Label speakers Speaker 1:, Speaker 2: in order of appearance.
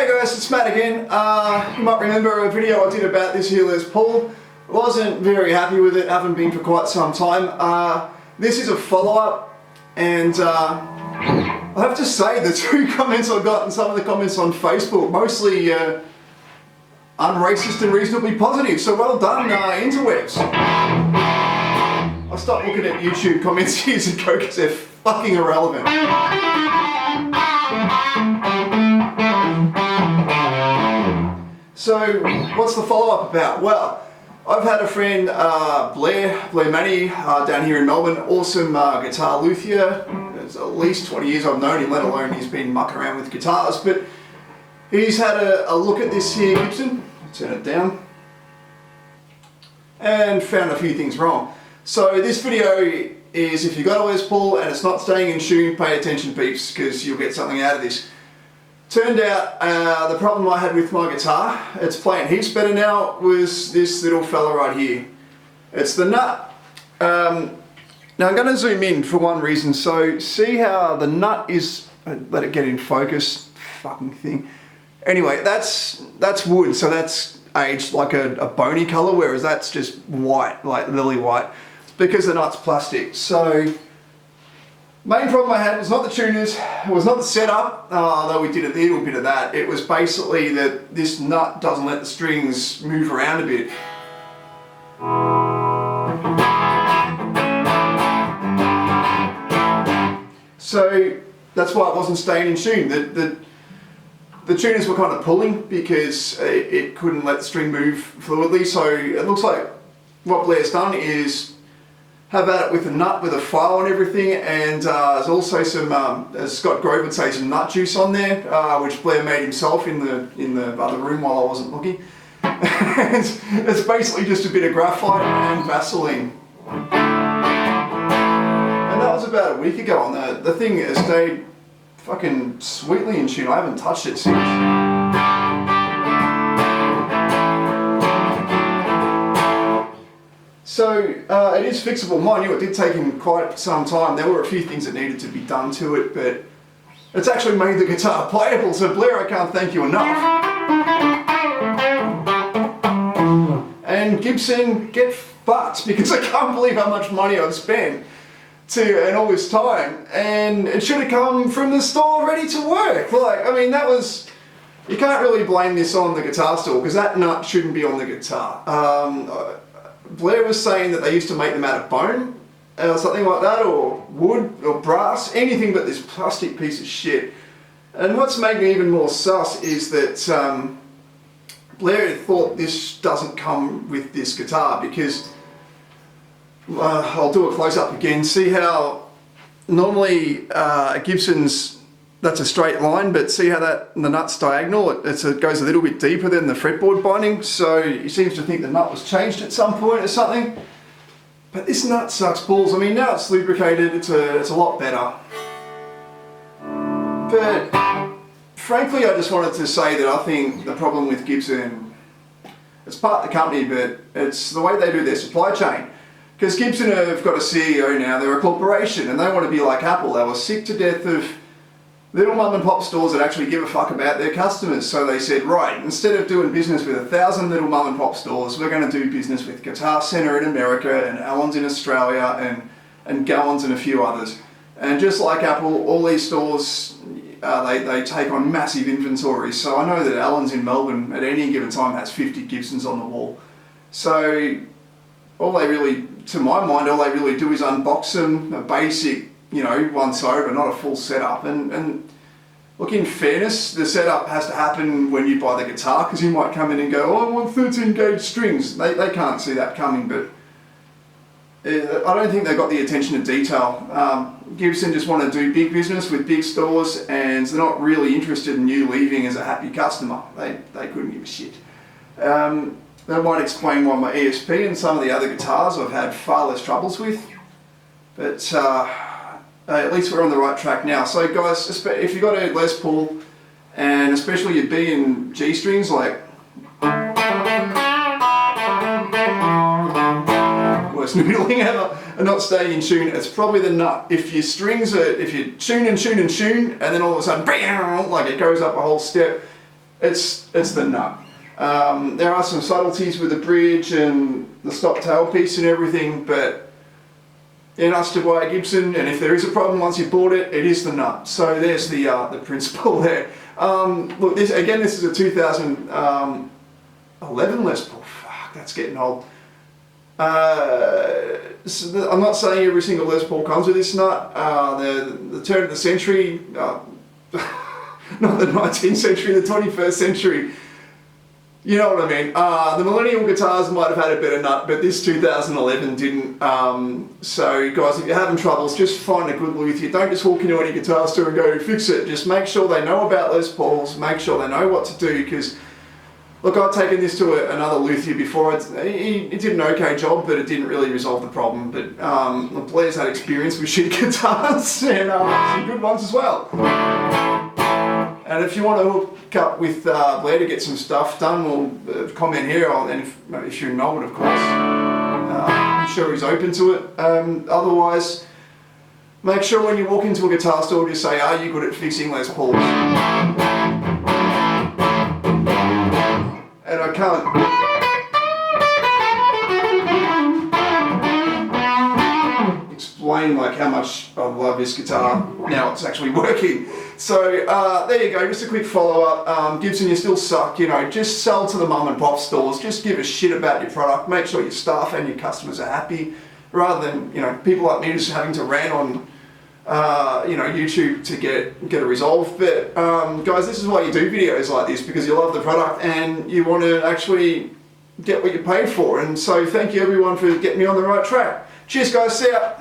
Speaker 1: Hey guys, it's Matt again. You might remember a video I did about this here Les Paul. Wasn't very happy with it, haven't been for quite some time. This is a follow-up, and I have to say the two comments I got and some of the comments on Facebook, mostly unracist and reasonably positive, so well done interwebs. I stopped looking at YouTube comments years ago because they're fucking irrelevant. So, what's the follow-up about? Well, I've had a friend, Blair Manny, down here in Melbourne, awesome guitar luthier. It's at least 20 years I've known him, let alone he's been mucking around with guitars, but he's had a look at this here Gibson, turn it down, and found a few things wrong. So this video is, if you've got a Les Paul and it's not staying in tune, pay attention peeps, because you'll get something out of this. Turned out the problem I had with my guitar, it's playing heaps better now, was this little fella right here. It's the nut. Now I'm going to zoom in for one reason. So see how the nut is, let it get in focus, fucking thing. Anyway, that's wood, so that's aged like a bony colour, whereas that's just white, like lily white. It's because the nut's plastic. So main problem I had was not the tuners, it was not the setup, though we did a little bit of that. It was basically that this nut doesn't let the strings move around a bit. So that's why it wasn't staying in tune. The tuners were kind of pulling because it couldn't let the string move fluidly. So it looks like what Blair's done is have at it with a nut with a file and everything, and there's also some, as Scott Grove would say, some nut juice on there, which Blair made himself in the other room while I wasn't looking. And it's basically just a bit of graphite and Vaseline. And that was about a week ago, and the thing has stayed fucking sweetly in tune. I haven't touched it since. So it is fixable. Mind you, it did take him quite some time. There were a few things that needed to be done to it, but it's actually made the guitar playable. So Blair, I can't thank you enough. And Gibson, get fucked, because I can't believe how much money I've spent and all this time, and it should have come from the store ready to work. Like, I mean, that was, you can't really blame this on the guitar store, because that nut shouldn't be on the guitar. Blair was saying that they used to make them out of bone, or something like that, or wood, or brass, anything but this plastic piece of shit. And what's made me even more sus is that Blair thought this doesn't come with this guitar, because I'll do a close-up again. See how normally Gibson's, that's a straight line, but see how the nut's diagonal? It goes a little bit deeper than the fretboard binding, so he seems to think the nut was changed at some point or something. But this nut sucks balls. I mean, now it's lubricated, it's a lot better. But frankly, I just wanted to say that I think the problem with Gibson, it's part of the company, but it's the way they do their supply chain. Because Gibson have got a CEO now, they're a corporation, and they want to be like Apple. They were sick to death of little mum and pop stores that actually give a fuck about their customers. So they said, right, instead of doing business with 1,000 little mum and pop stores, we're going to do business with Guitar Center in America, and Allen's in Australia, and Gowan's and a few others. And just like Apple, all these stores, they take on massive inventories. So I know that Allen's in Melbourne at any given time has 50 Gibsons on the wall. So all they really, to my mind, all they really do is unbox them, a basic, you know, once over, not a full setup. And look, in fairness, the setup has to happen when you buy the guitar, because you might come in and go, oh, I want 13 gauge strings. They can't see that coming, but I don't think they've got the attention to detail. Gibson just want to do big business with big stores, and they're not really interested in you leaving as a happy customer. They couldn't give a shit. That might explain why my ESP and some of the other guitars I've had far less troubles with. But at least we're on the right track now. So guys, if you've got a Les Paul, and especially your B and G strings, like worst noodling ever, are not staying in tune, it's probably the nut. If your strings are, if you tune and tune and tune, and then all of a sudden, like it goes up a whole step, it's the nut. There are some subtleties with the bridge and the stop tail piece and everything, but in us to buy a Gibson, and if there is a problem once you've bought it, it is the nut. So there's the principle there. Look, this is a 2011 Les Paul. Fuck, that's getting old. So I'm not saying every single Les Paul comes with this nut. The turn of the century, not the 19th century, the 21st century. You know what I mean? The millennial guitars might have had a better nut, but this 2011 didn't. So guys, if you're having troubles, just find a good luthier. Don't just walk into any guitar store and go fix it. Just make sure they know about Les Pauls, make sure they know what to do, because look, I've taken this to another luthier before. He did an okay job, but it didn't really resolve the problem. But look, Blair's had experience with shit guitars, and some good ones as well. And if you want to hook up with Blair to get some stuff done, well, comment here, and if you're in Melbourne, of course. I'm sure he's open to it. Otherwise, make sure when you walk into a guitar store, just say, are you good at fixing Les Pauls? And I can't explain like how much I love this guitar now it's actually working. So there you go, just a quick follow-up. Gibson, you still suck, you know, just sell to the mum and pop stores, just give a shit about your product, make sure your staff and your customers are happy, rather than, you know, people like me just having to rant on YouTube to get it resolved. But guys, this is why you do videos like this, because you love the product and you want to actually get what you paid for. And so thank you everyone for getting me on the right track. Cheers guys, see ya.